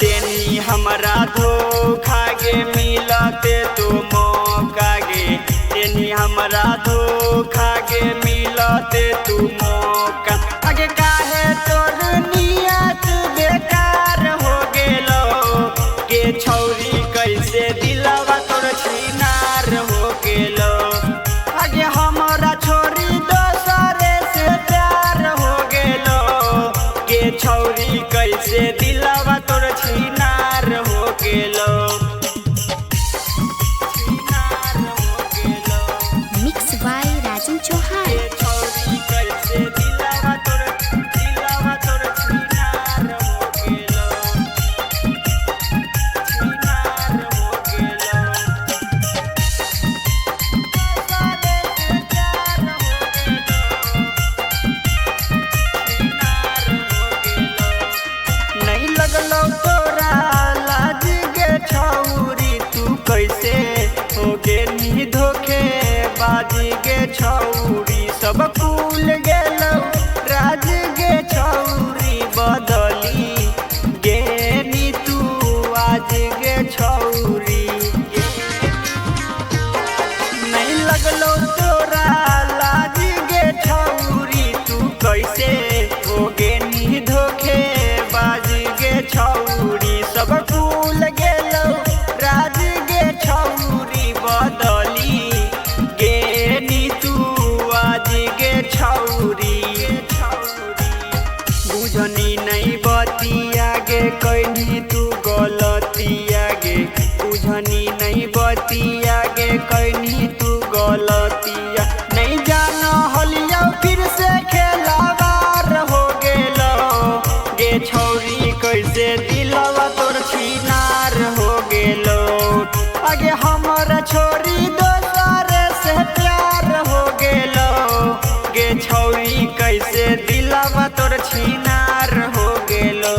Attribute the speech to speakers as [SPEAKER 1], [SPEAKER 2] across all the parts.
[SPEAKER 1] देनी हमरा धोखा गे मिलते तू मौका गे देनी हमरा धोखा गे मिलते तू मौका आगे काहे तोर नियत बेकार हो गेलो के छौरी कैसे दिलवा तोर छिनार हो गेलो आगे हमरा छोरी दोसरे से प्यार हो गेलो के छौरी कैसे दिलवा तोर छिनार हो गेलो।
[SPEAKER 2] Mix by Rajan Chauhan.
[SPEAKER 1] नहीं लगलो तोरा लाज गे छौरी तू कैसे हो गेली धोखे बाजी गे छौरी सब फूल गेलो राज गे छौरी बदली गेनी तू आज गे छौरी नहीं लगलो तोरा लाज गे छौरी तू कैसे हो गेनी धोखे बाजी गे छौरी सब फूल गेलो राज गे छौरी बदली गेनी तू आज गे छौरी बुझनी नहीं बतिया गे कैनी तू गलतिया गे बुझनी नहीं बतिया गे कैनी तू गलतिया नहीं जानो हलिया फिर से खेलावार हो गेलो गे छौरी कैसे दिलवा तोर छिनार हो गेलो आगे हमर छोरी दोसरे से प्यार हो गेलो गे छौरी कैसे दिलवा तोर छिनार हो गेलो।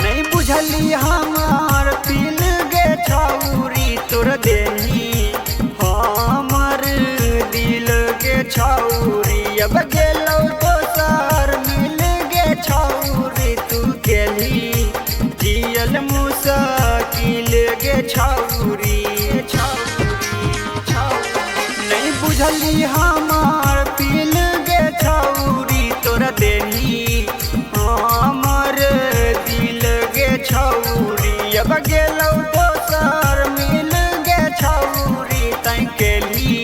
[SPEAKER 1] नहीं बुझली हमार दिल गे छौरी तोर देनी हमर दिल गे छौरी अब गेलो दोसर मिल गे छौरी तू गेली जियल मुश्किल गे छौरी नहीं बुझली हमार दिल गे छौरी तोर देनी हमर दिल गे छौरी अब गेलो दोसर मिल गे छौरी तैं केली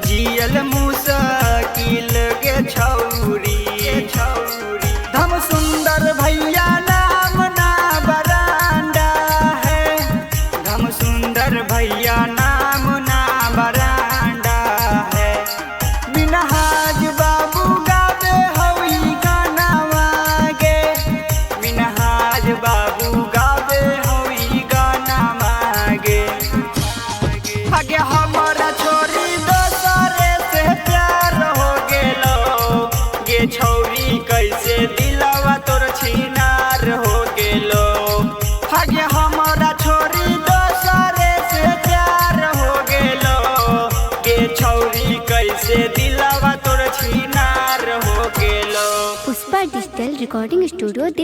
[SPEAKER 1] जियल मुश्किल गे छौरी धम सुंदर भैया नाम ना बरांडा है धम सुंदर भैया नाम ना बरांडा है मिनहाज बाबू गावे हई गाना गे मिनहाज बाबू गावे हई गाना मागे आगे हमारा छोरी दोसरे से प्यार हो गेलो गे छौरी कैसे दिलवा तोर छिनार हो गेलो आगे हमारा छोरी दोसरे से प्यार हो गेलो गे छौरी कैसे दिलवा तोर छिनार हो गेलो।
[SPEAKER 2] Pushpa digital recording studio.